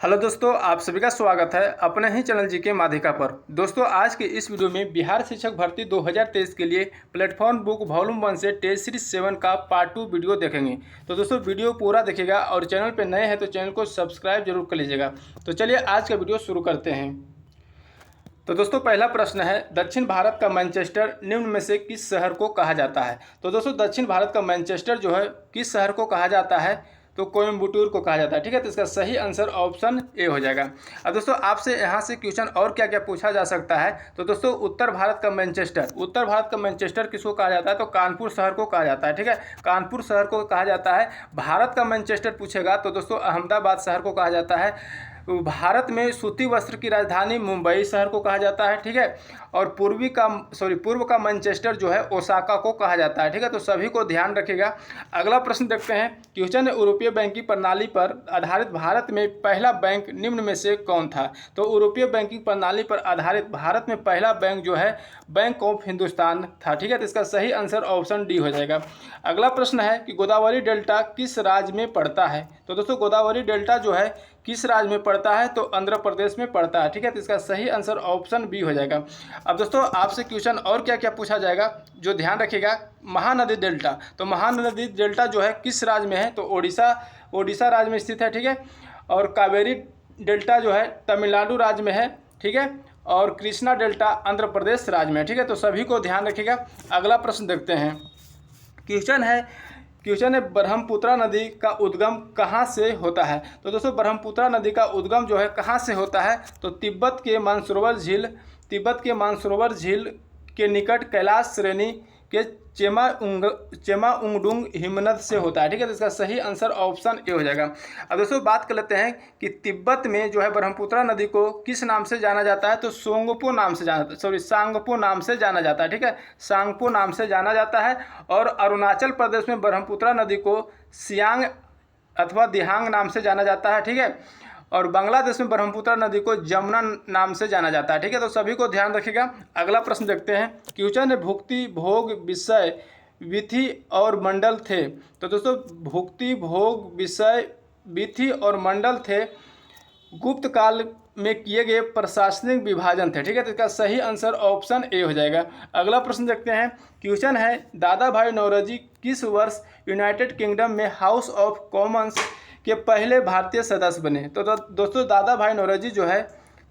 Hello दोस्तों, आप सभी का स्वागत है अपने ही चैनल जी के माध्यिका पर। दोस्तों, आज के इस वीडियो में बिहार शिक्षक भर्ती 2023 के लिए प्लेटफॉर्म बुक वॉल्यूम 1 से टेस्ट सीरीज 7 का पार्ट 2 वीडियो देखेंगे। तो दोस्तों, वीडियो पूरा देखिएगा और चैनल पर नए हैं तो चैनल को सब्सक्राइब जरूर कर लीजिएगा। तो चलिए आज का वीडियो शुरू करते हैं। तो दोस्तों, पहला प्रश्न है, दक्षिण भारत का मैनचेस्टर निम्न में से किस शहर को कहा जाता है। तो दोस्तों, दक्षिण भारत का मैनचेस्टर जो है किस शहर को कहा जाता है, तो कोयम्बटूर को कहा जाता है। ठीक है, तो इसका सही आंसर ऑप्शन ए हो जाएगा। अब दोस्तों, आपसे यहाँ से क्वेश्चन और क्या क्या पूछा जा सकता है। तो दोस्तों, उत्तर भारत का मैनचेस्टर किसको कहा जाता है, तो कानपुर शहर को कहा जाता है। ठीक है, कानपुर शहर को कहा जाता है। भारत का मैनचेस्टर पूछेगा तो दोस्तों अहमदाबाद शहर को कहा जाता है। भारत में सूती वस्त्र की राजधानी मुंबई शहर को कहा जाता है। ठीक है, और पूर्व का मैनचेस्टर जो है ओसाका को कहा जाता है। ठीक है, तो सभी को ध्यान रखिएगा। अगला प्रश्न देखते हैं। क्वेश्चन है, यूरोपीय बैंकिंग प्रणाली पर आधारित भारत में पहला बैंक निम्न में से कौन था। तो यूरोपीय बैंकिंग प्रणाली पर आधारित भारत में पहला बैंक जो है बैंक ऑफ हिंदुस्तान था। ठीक है, तो इसका सही आंसर ऑप्शन डी हो जाएगा। अगला प्रश्न है कि गोदावरी डेल्टा किस राज्य में पड़ता है। तो दोस्तों, गोदावरी डेल्टा जो है किस राज्य में पड़ता है, तो आंध्र प्रदेश में पड़ता है। ठीक है, तो इसका सही आंसर ऑप्शन बी हो जाएगा। अब दोस्तों, आपसे क्वेश्चन और क्या क्या पूछा जाएगा जो ध्यान रखिएगा। महानदी डेल्टा, तो महानदी डेल्टा जो है किस राज्य में है, तो ओडिशा राज्य में स्थित है। ठीक है, और कावेरी डेल्टा जो है तमिलनाडु राज्य में है। ठीक है, और कृष्णा डेल्टा आंध्र प्रदेश राज्य में है। ठीक है, तो सभी को ध्यान रखिएगा। अगला प्रश्न देखते हैं। क्वेश्चन है ब्रह्मपुत्रा नदी का उद्गम कहाँ से होता है। तो दोस्तों, ब्रह्मपुत्रा नदी का उद्गम जो है कहाँ से होता है, तो तिब्बत के मानसरोवर झील के निकट कैलाश श्रेणी के चेमाउंगडुंग हिमनद से होता है। ठीक है, तो इसका सही आंसर ऑप्शन ए हो जाएगा। अब दोस्तों, बात कर लेते हैं कि तिब्बत में जो है ब्रह्मपुत्रा नदी को किस नाम से जाना जाता है, तो सांगपो नाम से जाना जाता है। ठीक है, सांगपो नाम से जाना जाता है। और अरुणाचल प्रदेश में ब्रह्मपुत्रा नदी को सियांग अथवा दिहांग नाम से जाना जाता है। ठीक है, और बांग्लादेश में ब्रह्मपुत्रा नदी को जमुना नाम से जाना जाता है। ठीक है, तो सभी को ध्यान रखिएगा। अगला प्रश्न देखते हैं। क्वेश्चन है, भुक्ति भोग विषय विधि और मंडल थे। तो दोस्तों, भुक्ति भोग विषय विधि और मंडल थे गुप्त काल में किए गए प्रशासनिक विभाजन थे। ठीक है, तो इसका सही आंसर ऑप्शन ए हो जाएगा। अगला प्रश्न देखते हैं। क्वेश्चन है, दादा भाई नौरोजी किस वर्ष यूनाइटेड किंगडम में हाउस ऑफ कॉमन्स के पहले भारतीय सदस्य बने। तो दोस्तों, दादा भाई नौरोजी जो है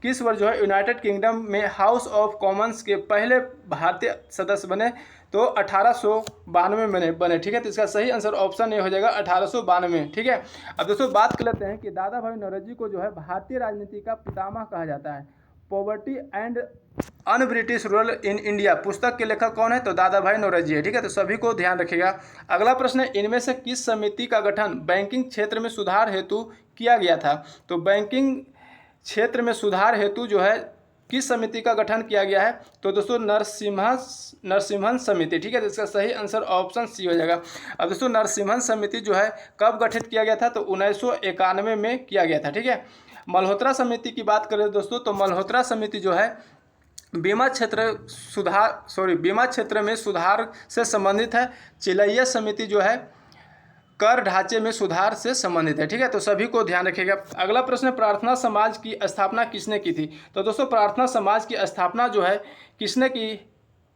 किस वर्ष जो है यूनाइटेड किंगडम में हाउस ऑफ कॉमन्स के पहले भारतीय सदस्य बने, तो 1892 में बने। ठीक है, तो इसका सही आंसर ऑप्शन ए हो जाएगा 1892। ठीक है, अब दोस्तों बात कर लेते हैं कि दादा भाई नौरोजी को जो है भारतीय राजनीति का पितामह कहा जाता है। Poverty and un British rule in India पुस्तक के लेखक कौन है, तो दादा भाई नौरोजी है। ठीक है, तो सभी को ध्यान रखिएगा। अगला प्रश्न है, इनमें से किस समिति का गठन बैंकिंग क्षेत्र में सुधार हेतु किया गया था। तो बैंकिंग क्षेत्र में सुधार हेतु जो है किस समिति का गठन किया गया है, तो दोस्तों नरसिम्हन समिति। ठीक है, तो इसका सही आंसर ऑप्शन सी हो जाएगा। अब दोस्तों, नरसिम्हन समिति जो है कब गठित किया गया था, तो 1991 में किया गया था। ठीक है, मल्होत्रा समिति की बात करें दोस्तों, तो मल्होत्रा समिति जो है बीमा क्षेत्र में सुधार से संबंधित है। चिलैया समिति जो है कर ढांचे में सुधार से संबंधित है। ठीक है, तो सभी को ध्यान रखिएगा। अगला प्रश्न, प्रार्थना समाज की स्थापना किसने की थी। तो दोस्तों, प्रार्थना समाज की स्थापना जो है किसने की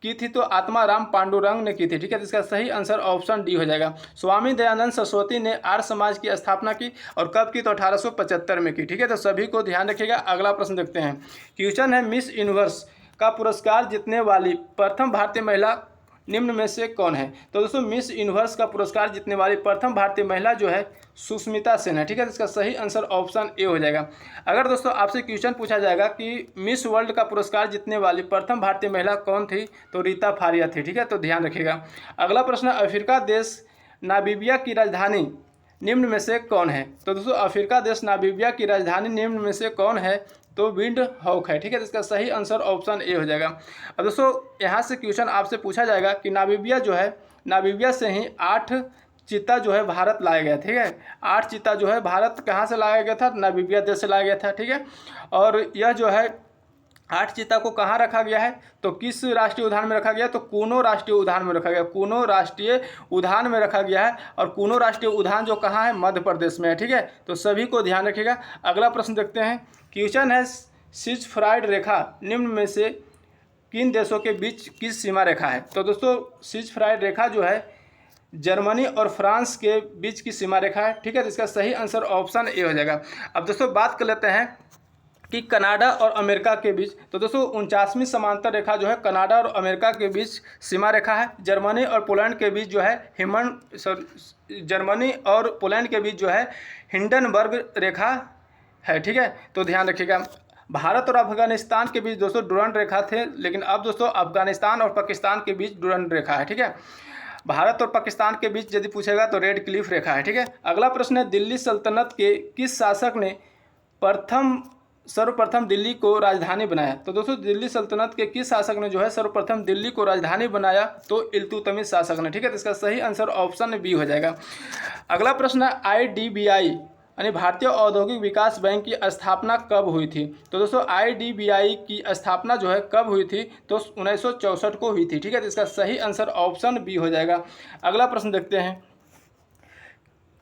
थी, तो आत्माराम पांडुरंग ने की थी। ठीक है, तो इसका सही आंसर ऑप्शन डी हो जाएगा। स्वामी दयानंद सरस्वती ने आर्य समाज की स्थापना की और कब की, तो 1875 में की। ठीक है, तो सभी को ध्यान रखिएगा। अगला प्रश्न देखते हैं। क्वेश्चन है, मिस यूनिवर्स का पुरस्कार जीतने वाली प्रथम भारतीय महिला निम्न में से कौन है। तो दोस्तों, मिस यूनिवर्स का पुरस्कार जीतने वाली प्रथम भारतीय महिला जो है सुष्मिता सेन है। ठीक है, तो इसका सही आंसर ऑप्शन ए हो जाएगा। अगर दोस्तों आपसे क्वेश्चन पूछा जाएगा कि मिस वर्ल्ड का पुरस्कार जीतने वाली प्रथम भारतीय महिला कौन थी, तो रीता फारिया थी। ठीक है, तो ध्यान रखिएगा। अगला प्रश्न, अफ्रीका देश नामीबिया की राजधानी निम्न में से कौन है। तो दोस्तों, अफ्रीका देश नामीबिया की राजधानी निम्न में से कौन है, तो विंड हॉक है। ठीक है, तो इसका सही आंसर ऑप्शन ए हो जाएगा। अब दोस्तों, यहाँ से क्वेश्चन आपसे पूछा जाएगा कि नामीबिया से ही 8 चीता जो है भारत लाया गया। ठीक है, 8 चीता जो है भारत कहाँ से लाया गया था, नामीबिया देश से लाया गया था। ठीक है, और यह जो है 8 चीता को कहाँ रखा गया है, तो किस राष्ट्रीय उद्यान में रखा गया है, तो कूनो राष्ट्रीय उद्यान में रखा गया, कूनो राष्ट्रीय उद्यान में रखा गया है। और कूनो राष्ट्रीय उद्यान जो कहाँ है, मध्य प्रदेश में है, ठीक है। तो सभी को ध्यान रखिएगा। अगला प्रश्न देखते हैं, क्वेश्चन है सिजफ्राइड रेखा निम्न में से किन देशों के बीच किस सीमा रेखा है। तो दोस्तों सिजफ्राइड रेखा जो है जर्मनी और फ्रांस के बीच की सीमा रेखा है, ठीक है। तो इसका सही आंसर ऑप्शन ए हो जाएगा। अब दोस्तों बात कर लेते हैं कि कनाडा और अमेरिका के बीच, तो दोस्तों 49वीं समांतर रेखा जो है कनाडा और अमेरिका के बीच सीमा रेखा है। जर्मनी और पोलैंड के बीच जो है जर्मनी और पोलैंड के बीच जो है हिंडनबर्ग रेखा है, ठीक है। तो ध्यान रखिएगा। भारत और अफगानिस्तान के बीच दोस्तों डुरंड रेखा थे, लेकिन अब दोस्तों अफगानिस्तान और पाकिस्तान के बीच डुरंड रेखा है, ठीक है। भारत और पाकिस्तान के बीच यदि पूछेगा तो रेड क्लिफ रेखा है, ठीक है। अगला प्रश्न है, दिल्ली सल्तनत के किस शासक ने सर्वप्रथम दिल्ली को राजधानी बनाया। तो दोस्तों दिल्ली सल्तनत के किस शासक ने जो है सर्वप्रथम दिल्ली को राजधानी बनाया, तो इल्तुतमिश शासक ने, ठीक है। तो इसका सही आंसर ऑप्शन बी हो जाएगा। अगला प्रश्न है, IDBI यानी भारतीय औद्योगिक विकास बैंक की स्थापना कब हुई थी। तो दोस्तों IDBI की स्थापना जो है कब हुई थी, तो 1964 को हुई थी, ठीक है। तो इसका सही आंसर ऑप्शन बी हो जाएगा। अगला प्रश्न देखते हैं,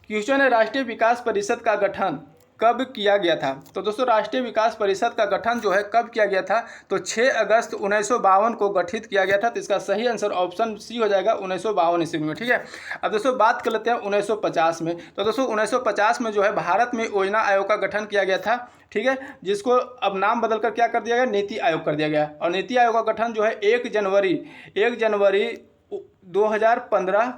क्वेश्चन है, राष्ट्रीय विकास परिषद का गठन कब किया गया था। तो दोस्तों राष्ट्रीय विकास परिषद का गठन जो है कब किया गया था, तो 6 अगस्त 1952 को गठित किया गया था। तो इसका सही आंसर ऑप्शन सी हो जाएगा, 1952 ईस्वी में, ठीक है। अब दोस्तों बात कर लेते हैं 1950 में। तो दोस्तों 1950 में जो है भारत में योजना आयोग का गठन किया गया था, ठीक है, जिसको अब नाम बदलकर क्या कर दिया गया, नीति आयोग कर दिया गया। और नीति आयोग का गठन जो है 1 जनवरी 2015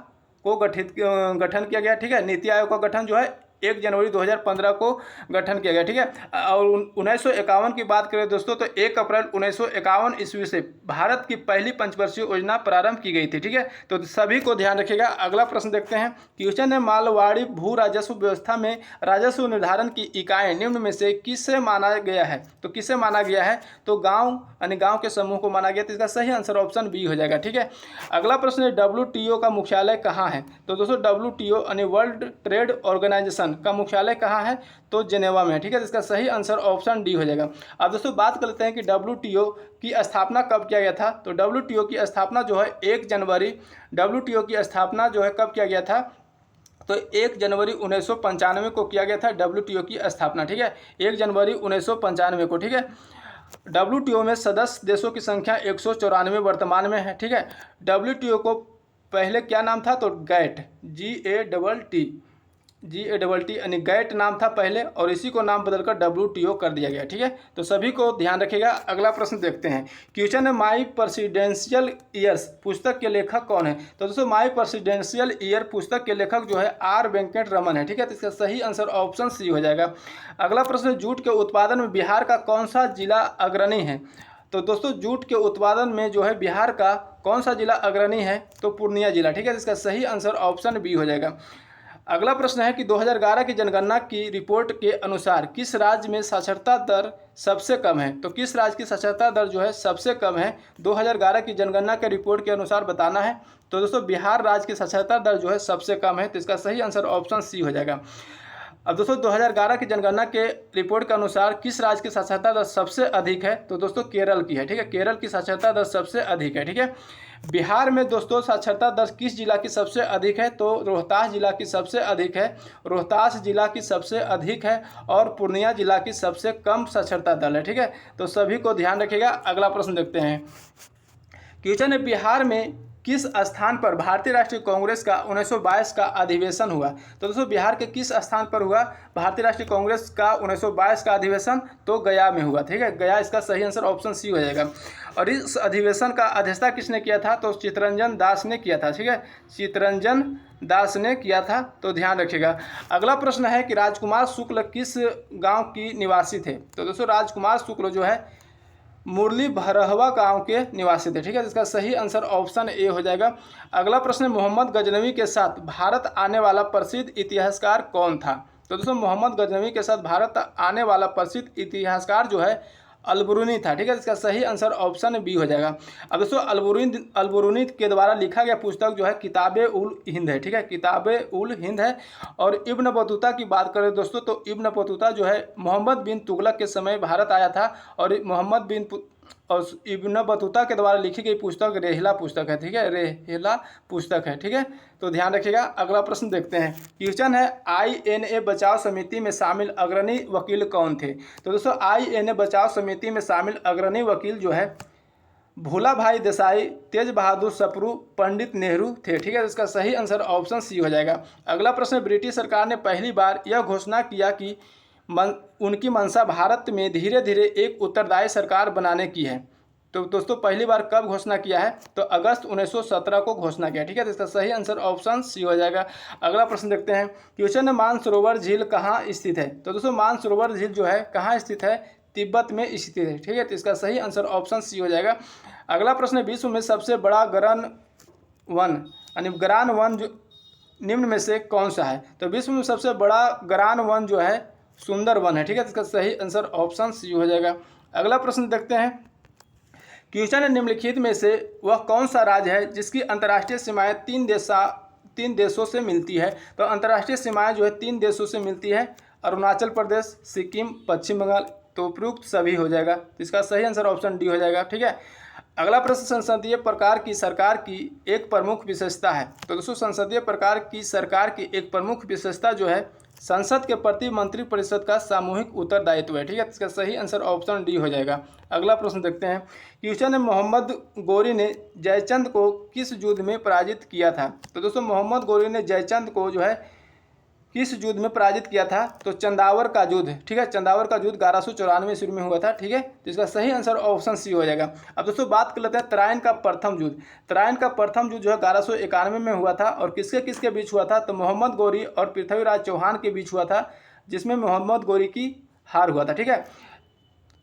को गठन किया गया, ठीक है। नीति आयोग का गठन जो है 1 जनवरी 2015 को गठन किया गया, ठीक है। और 1951 की बात करें दोस्तों, तो 1 अप्रैल 1951 ईस्वी से भारत की पहली पंचवर्षीय योजना प्रारंभ की गई थी, ठीक है। तो सभी को ध्यान रखिएगा। अगला प्रश्न देखते हैं, क्वेश्चन है, मालवाड़ी भू राजस्व व्यवस्था में राजस्व निर्धारण की इकाई निम्न में से किससे माना गया है। तो किससे माना गया है, तो गाँव यानी गाँव के समूह को माना गया। तो इसका सही आंसर ऑप्शन बी हो जाएगा, ठीक है। अगला प्रश्न है, WTO का मुख्यालय कहाँ है। तो दोस्तों WTO यानी वर्ल्ड ट्रेड ऑर्गेनाइजेशन का मुख्यालय कहाँ है, तो जेनेवा में है, ठीक है। तो इसका सही आंसर ऑप्शन डी हो जाएगा। अब दोस्तों बात कर लेते हैं कि WTO की स्थापना कब किया गया था। तो WTO की स्थापना जो है 1 जनवरी WTO की स्थापना जो है कब किया गया था, तो 1 जनवरी 1995 को किया गया था WTO की स्थापना, ठीक है। 1 जनवरी 1995 को, ठीक है। WTO में सदस्य देशों की संख्या 194 वर्तमान में है, ठीक है। WTO को पहले क्या नाम था, तो गैट GATT यानी गैट नाम था पहले, और इसी को नाम बदलकर WTO कर दिया गया, ठीक है। तो सभी को ध्यान रखिएगा। अगला प्रश्न देखते हैं, क्वेश्चन है, माई प्रेसिडेंशियल ईयर्स पुस्तक के लेखक कौन है। तो दोस्तों माई प्रेसिडेंशियल ईयर पुस्तक के लेखक जो है R वेंकट रमन है, ठीक है। तो इसका सही आंसर ऑप्शन सी हो जाएगा। अगला प्रश्न, जूट के उत्पादन में बिहार का कौन सा जिला अग्रणी है। तो दोस्तों जूट के उत्पादन में जो है बिहार का कौन सा जिला अग्रणी है, तो पूर्णिया जिला, ठीक है। इसका सही आंसर ऑप्शन बी हो जाएगा। अगला प्रश्न है कि 2011 की जनगणना की रिपोर्ट के अनुसार किस राज्य में साक्षरता दर सबसे कम है। तो किस राज्य की साक्षरता दर जो है सबसे कम है, 2011 की जनगणना के रिपोर्ट के अनुसार बताना है। तो दोस्तों बिहार राज्य की साक्षरता दर जो है सबसे कम है। तो इसका सही आंसर ऑप्शन सी हो जाएगा। अब दोस्तों 2011 की जनगणना के रिपोर्ट के अनुसार किस राज्य की साक्षरता दर सबसे अधिक है, तो दोस्तों केरल की है, ठीक है। केरल की साक्षरता दर सबसे अधिक है, ठीक है। बिहार में दोस्तों साक्षरता दर किस जिला की सबसे अधिक है, तो रोहतास जिला की सबसे अधिक है, रोहतास जिला की सबसे अधिक है, और पूर्णिया जिला की सबसे कम साक्षरता दर है, ठीक है। तो सभी को ध्यान रखिएगा। अगला प्रश्न देखते हैं, क्वेश्चन है, बिहार में किस स्थान पर भारतीय राष्ट्रीय कांग्रेस का 1922 का अधिवेशन हुआ। तो दोस्तों बिहार के किस स्थान पर हुआ भारतीय राष्ट्रीय कांग्रेस का 1922 का अधिवेशन, तो गया में हुआ, ठीक है। गया इसका सही आंसर ऑप्शन सी हो जाएगा। और इस अधिवेशन का अध्यक्षता किसने किया था, तो चित्तरंजन दास ने किया था, ठीक है। चित्तरंजन दास ने किया था। तो ध्यान रखिएगा। अगला प्रश्न है कि राजकुमार शुक्ल किस गाँव की निवासी थे। तो दोस्तों राजकुमार शुक्ल जो है मुरली भरहवा गांव के निवासी थे, ठीक है। इसका सही आंसर ऑप्शन ए हो जाएगा। अगला प्रश्न, मोहम्मद गजनवी के साथ भारत आने वाला प्रसिद्ध इतिहासकार कौन था। तो दोस्तों मोहम्मद गजनवी के साथ भारत आने वाला प्रसिद्ध इतिहासकार जो है अलबरूनी था, ठीक है। इसका सही आंसर ऑप्शन बी हो जाएगा। अब दोस्तों अलबरूनी के द्वारा लिखा गया पुस्तक जो है किताबे उल हिंद है, ठीक है। किताबे उल हिंद है। और इब्न बतूता की बात करें दोस्तों, तो इब्न बतूता जो है मोहम्मद बिन तुगलक के समय भारत आया था, और मोहम्मद बिन और इब्न बतूता के द्वारा लिखी गई पुस्तक रेहला पुस्तक है। ठीक है, रेहला पुस्तक है। ठीक है, तो ध्यान रखिएगा। अगला प्रश्न देखते हैं। क्वेश्चन है INA बचाव समिति में शामिल अग्रणी वकील कौन थे? तो दोस्तों INA बचाव समिति में शामिल अग्रणी वकील जो है भोला भाई देसाई, तेज बहादुर सप्रू, पंडित नेहरू थे। ठीक है, इसका सही आंसर ऑप्शन सी हो जाएगा। अगला प्रश्न, ब्रिटिश सरकार ने पहली बार यह घोषणा किया कि उनकी मंशा भारत में धीरे धीरे एक उत्तरदायी सरकार बनाने की है। तो दोस्तों पहली बार कब घोषणा किया है? तो अगस्त 1917 को घोषणा किया। ठीक है, तो इसका सही आंसर ऑप्शन सी हो जाएगा। अगला प्रश्न देखते हैं। क्वेश्चन है मानसरोवर झील कहाँ स्थित है? तो दोस्तों मानसरोवर झील जो है कहाँ स्थित है? तिब्बत में स्थित है। ठीक है, तो इसका सही आंसर ऑप्शन सी हो जाएगा। अगला प्रश्न, विश्व में सबसे बड़ा गरान वन यानी गरान वन जो निम्न में से कौन सा है? तो विश्व में सबसे बड़ा गरान वन जो है सुंदर वन है। ठीक है, तो इसका सही आंसर ऑप्शन सी हो जाएगा। अगला प्रश्न देखते हैं। क्वेश्चन है निम्नलिखित में से वह कौन सा राज्य है जिसकी अंतर्राष्ट्रीय सीमाएं तीन देशों से मिलती है? तो अंतर्राष्ट्रीय सीमाएं जो है 3 देशों से मिलती है, अरुणाचल प्रदेश, सिक्किम, पश्चिम बंगाल। तो उपयुक्त सभी हो जाएगा। तो इसका सही आंसर ऑप्शन डी हो जाएगा। ठीक है, अगला प्रश्न, संसदीय प्रकार की सरकार की एक प्रमुख विशेषता है। तो दोस्तों संसदीय प्रकार की सरकार की एक प्रमुख विशेषता जो है संसद के प्रति मंत्रिपरिषद का सामूहिक उत्तरदायित्व है। ठीक है, इसका सही आंसर ऑप्शन डी हो जाएगा। अगला प्रश्न देखते हैं। क्वेश्चन है मोहम्मद गोरी ने जयचंद को किस युद्ध में पराजित किया था? तो दोस्तों मोहम्मद गोरी ने जयचंद को जो है किस युद्ध में पराजित किया था? तो चंदावर का युद्ध। ठीक है, चंदावर का युद्ध 1194 ईस्वी में हुआ था। ठीक है, तो इसका सही आंसर ऑप्शन सी हो जाएगा। अब दोस्तों बात कर लेते हैं तराइन का प्रथम युद्ध। तराइन का प्रथम युद्ध जो है 1191 में हुआ था और किसके किसके बीच हुआ था? तो मोहम्मद गोरी और पृथ्वीराज चौहान के बीच हुआ था, जिसमें मोहम्मद गोरी की हार हुआ था। ठीक है,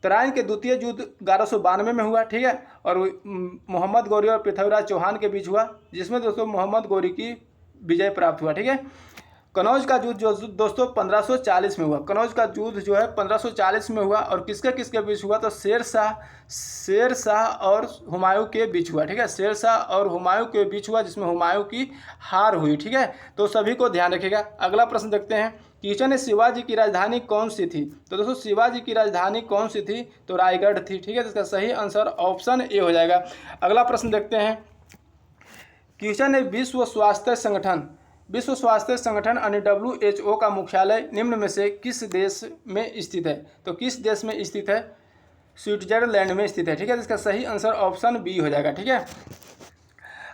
तराइन के द्वितीय युद्ध 1192 में हुआ। ठीक है, और मोहम्मद गोरी और पृथ्वीराज चौहान के बीच हुआ, जिसमें दोस्तों मोहम्मद गोरी की विजय प्राप्त हुआ। ठीक है, कनौज का युद्ध जो दोस्तों 1540 में हुआ। कनौज का युद्ध जो है 1540 में हुआ और किसके किसके बीच हुआ? तो शेर शाह और हुमायूं के बीच हुआ। ठीक है, शेर शाह और हुमायूं के बीच हुआ, जिसमें हुमायूं की हार हुई। ठीक है, तो सभी को ध्यान रखिएगा। अगला प्रश्न देखते हैं। क्वेश्चन है शिवाजी की राजधानी कौन सी थी? तो दोस्तों शिवाजी की राजधानी कौन सी थी? तो रायगढ़ थी। ठीक है, तो इसका सही आंसर ऑप्शन ए हो जाएगा। अगला प्रश्न देखते हैं। क्वेश्चन है विश्व स्वास्थ्य संगठन यानी WHO का मुख्यालय निम्न में से किस देश में स्थित है? तो किस देश में स्थित है? स्विट्जरलैंड में स्थित है। ठीक है, तो इसका सही आंसर ऑप्शन बी हो जाएगा। ठीक है,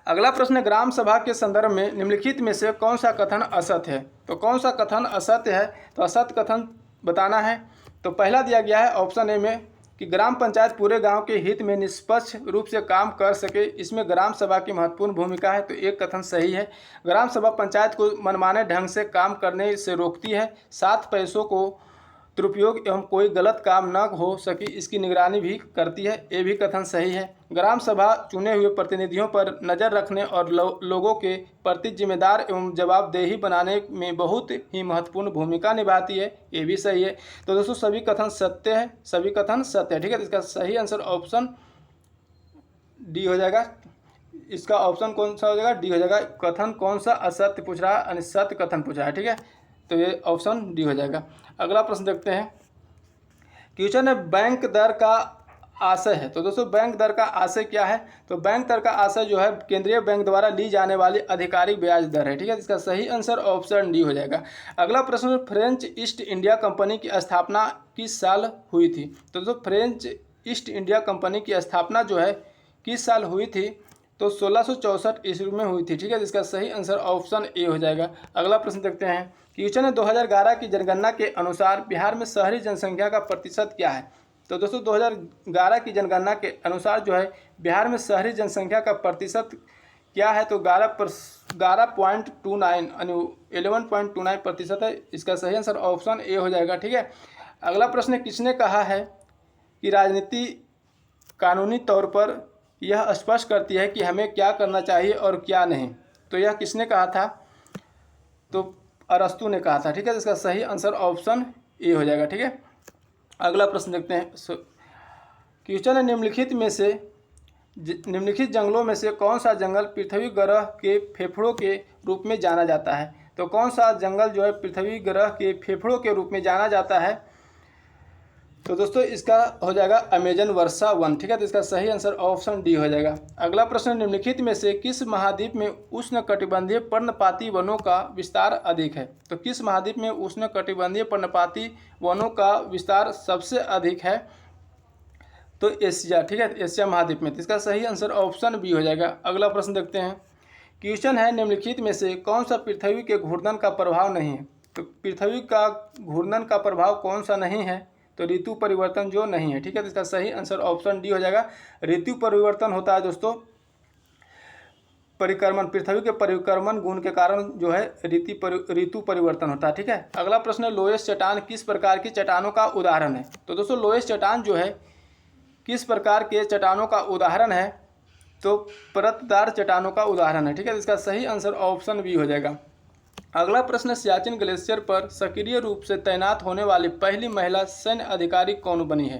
अगला प्रश्न, ग्राम सभा के संदर्भ में निम्नलिखित में से कौन सा कथन असत्य है? तो कौन सा कथन असत्य है? तो असत्य कथन बताना है। तो पहला दिया गया है ऑप्शन ए में कि ग्राम पंचायत पूरे गांव के हित में निष्पक्ष रूप से काम कर सके, इसमें ग्राम सभा की महत्वपूर्ण भूमिका है। तो एक कथन सही है। ग्राम सभा पंचायत को मनमाने ढंग से काम करने से रोकती है, साथ पैसों को दुरुपयोग एवं कोई गलत काम न हो सके इसकी निगरानी भी करती है। ये भी कथन सही है। ग्राम सभा चुने हुए प्रतिनिधियों पर नज़र रखने और लोगों के प्रति जिम्मेदार एवं जवाबदेही बनाने में बहुत ही महत्वपूर्ण भूमिका निभाती है। ये भी सही है। तो दोस्तों सभी कथन सत्य है, सभी कथन सत्य है। ठीक है, तो इसका सही आंसर ऑप्शन डी हो जाएगा। इसका ऑप्शन कौन सा हो जाएगा? डी हो जाएगा। कथन कौन सा असत्य पूछ रहा है, सत्य कथन पूछ रहा है। ठीक है, तो ये ऑप्शन डी हो जाएगा। अगला प्रश्न देखते हैं। क्वेश्चन है बैंक दर का आशय है। तो दोस्तों बैंक दर का आशय क्या है? तो बैंक दर का आशय जो है केंद्रीय बैंक द्वारा ली जाने वाली आधिकारिक ब्याज दर है। ठीक है, इसका सही आंसर ऑप्शन डी हो जाएगा। अगला प्रश्न, फ्रेंच ईस्ट इंडिया कंपनी की स्थापना किस साल हुई थी? तो दोस्तों फ्रेंच ईस्ट इंडिया कंपनी की स्थापना जो है किस साल हुई थी? तो 1664 ईस्वी में हुई थी। ठीक है, इसका सही आंसर ऑप्शन ए हो जाएगा। अगला प्रश्न देखते हैं। क्वेश्चन है 2011 की जनगणना के अनुसार बिहार में शहरी जनसंख्या का प्रतिशत क्या है? तो दोस्तों 2011 की जनगणना के अनुसार जो है बिहार में शहरी जनसंख्या का प्रतिशत क्या है? तो 11.29 यानी 11.29% है। इसका सही आंसर ऑप्शन ए हो जाएगा। ठीक है, अगला प्रश्न, किसने कहा है कि राजनीति कानूनी तौर पर यह स्पष्ट करती है कि हमें क्या करना चाहिए और क्या नहीं? तो यह किसने कहा था? तो अरस्तु ने कहा था। ठीक है, इसका सही आंसर ऑप्शन ए हो जाएगा। ठीक है, अगला प्रश्न देखते हैं। क्वेश्चन है निम्नलिखित जंगलों में से कौन सा जंगल पृथ्वी ग्रह के फेफड़ों के रूप में जाना जाता है? तो कौन सा जंगल जो है पृथ्वी ग्रह के फेफड़ों के रूप में जाना जाता है? तो दोस्तों इसका हो जाएगा अमेजन वर्षा वन, ठीक है। तो इसका सही आंसर ऑप्शन डी हो जाएगा। अगला प्रश्न, निम्नलिखित में से किस महाद्वीप में उष्णकटिबंधीय पर्णपाती वनों का विस्तार अधिक है? तो किस महाद्वीप में उष्णकटिबंधीय पर्णपाती वनों का विस्तार सबसे अधिक है? तो एशिया, ठीक है, एशिया महाद्वीप में। तो इसका सही आंसर ऑप्शन बी हो जाएगा। अगला प्रश्न देखते हैं। क्वेश्चन है, निम्नलिखित में से कौन सा पृथ्वी के घूर्णन का प्रभाव नहीं है? तो पृथ्वी का घूर्णन का प्रभाव कौन सा नहीं है? तो ऋतु परिवर्तन जो नहीं है, ठीक है। तो इसका सही आंसर ऑप्शन डी हो जाएगा। ऋतु परिवर्तन होता है दोस्तों परिक्रमण, पृथ्वी के परिक्रमण गुण के कारण जो है ऋतु परिवर्तन होता है, ठीक है। अगला प्रश्न है, लोएस्ट चट्टान किस प्रकार की चट्टानों का उदाहरण है? तो दोस्तों लोएस्ट चट्टान जो है किस प्रकार के चट्टानों का उदाहरण है? तो परतदार चट्टानों का उदाहरण है, ठीक है। तो इसका सही आंसर ऑप्शन बी हो जाएगा। अगला प्रश्न, सियाचिन ग्लेशियर पर सक्रिय रूप से तैनात होने वाली पहली महिला सैन्य अधिकारी कौन बनी है?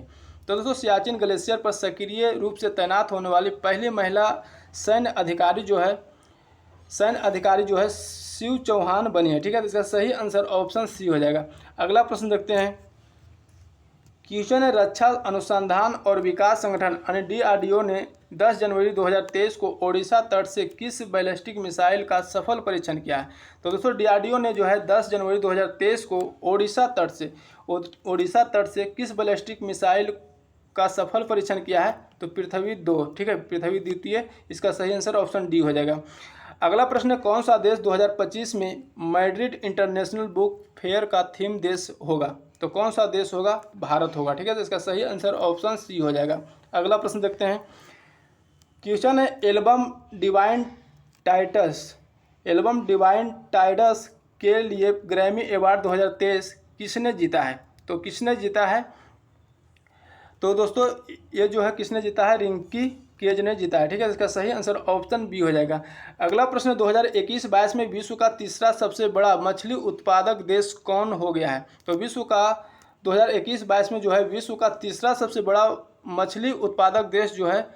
तो दोस्तों सियाचिन ग्लेशियर पर सक्रिय रूप से तैनात होने वाली पहली महिला सैन्य अधिकारी जो है शिव चौहान बनी है, ठीक है। तो इसका सही आंसर ऑप्शन सी हो जाएगा। अगला प्रश्न देखते हैं। क्वेश्चन है, रक्षा अनुसंधान और विकास संगठन यानी DRDO ने 10 जनवरी 2023 को ओडिशा तट से किस बैलिस्टिक मिसाइल का सफल परीक्षण किया है? तो दोस्तों DRDO ने जो है 10 जनवरी 2023 को ओडिशा तट से किस बैलिस्टिक मिसाइल का सफल परीक्षण किया है? तो पृथ्वी 2, ठीक है, पृथ्वी द्वितीय। इसका सही आंसर ऑप्शन डी हो जाएगा। अगला प्रश्न है, कौन सा देश 2025 में मैड्रिड इंटरनेशनल बुक फेयर का थीम देश होगा? तो कौन सा देश होगा? भारत होगा, ठीक है। तो इसका सही आंसर ऑप्शन सी हो जाएगा। अगला प्रश्न देखते हैं। क्वेश्चन है, एल्बम डिवाइन टाइडस के लिए ग्रैमी अवार्ड 2023 किसने जीता है? तो किसने जीता है? तो दोस्तों ये जो है किसने जीता है? रिंकी केज ने जीता है, ठीक है। इसका सही आंसर ऑप्शन बी हो जाएगा। अगला प्रश्न, 2021-22 में विश्व का तीसरा सबसे बड़ा मछली उत्पादक देश कौन हो गया है? तो 2021-22 में जो है विश्व का तीसरा सबसे बड़ा मछली उत्पादक देश जो है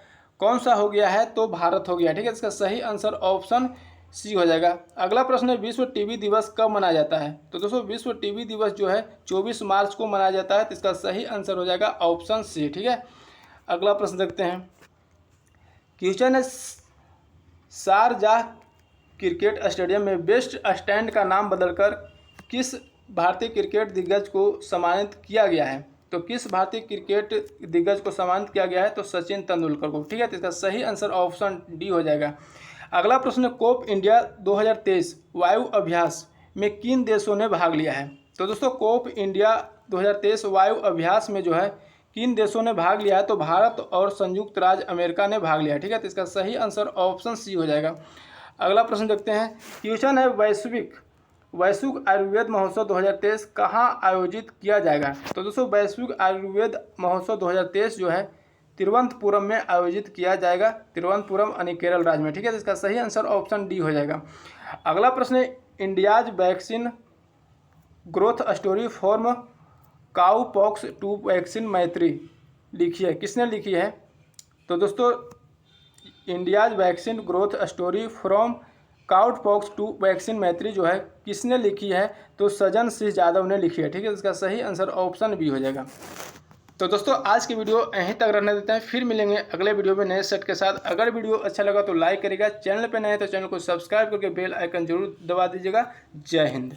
कौन सा हो गया है? तो भारत हो गया, ठीक है। इसका सही आंसर ऑप्शन सी हो जाएगा। अगला प्रश्न है, विश्व टीबी दिवस कब मनाया जाता है? तो दोस्तों विश्व टीबी दिवस जो है 24 मार्च को मनाया जाता है। तो इसका सही आंसर हो जाएगा ऑप्शन सी, ठीक है। अगला प्रश्न देखते हैं। क्वेश्चन है, शारजाह क्रिकेट स्टेडियम में बेस्ट स्टैंड का नाम बदलकर किस भारतीय क्रिकेट दिग्गज को सम्मानित किया गया है? तो किस भारतीय क्रिकेट दिग्गज को सम्मानित किया गया है? तो सचिन तेंदुलकर को, ठीक है। तो इसका सही आंसर ऑप्शन डी हो जाएगा। अगला प्रश्न, कोप इंडिया 2023 वायु अभ्यास में किन देशों ने भाग लिया है? तो दोस्तों कोप इंडिया 2023 वायु अभ्यास में जो है किन देशों ने भाग लिया है? तो भारत और संयुक्त राज्य अमेरिका ने भाग लिया, ठीक है। तो इसका सही आंसर ऑप्शन सी हो जाएगा। अगला प्रश्न देखते हैं। क्वेश्चन है, वैश्विक आयुर्वेद महोत्सव 2023 कहाँ आयोजित किया जाएगा? तो दोस्तों वैश्विक आयुर्वेद महोत्सव 2023 जो है तिरुवनंतपुरम में आयोजित किया जाएगा, तिरुवनंतपुरम यानी केरल राज्य में, ठीक है। तो इसका सही आंसर ऑप्शन डी हो जाएगा। अगला प्रश्न है, India's vaccine growth story form cow pox 2 vaccine मैत्री लिखी है, किसने लिखी है? तो दोस्तों India's vaccine growth story from cout pox 2 vaccine मैत्री जो है किसने लिखी है? तो सजन सिंह यादव ने लिखी है, ठीक है। इसका सही आंसर ऑप्शन बी हो जाएगा। तो दोस्तों आज की वीडियो यहीं तक रहने देते हैं, फिर मिलेंगे अगले वीडियो में नए सेट के साथ। अगर वीडियो अच्छा लगा तो लाइक करिएगा, चैनल पे नए हैं तो चैनल को सब्सक्राइब करके बेल आइकन जरूर दबा दीजिएगा। जय हिंद।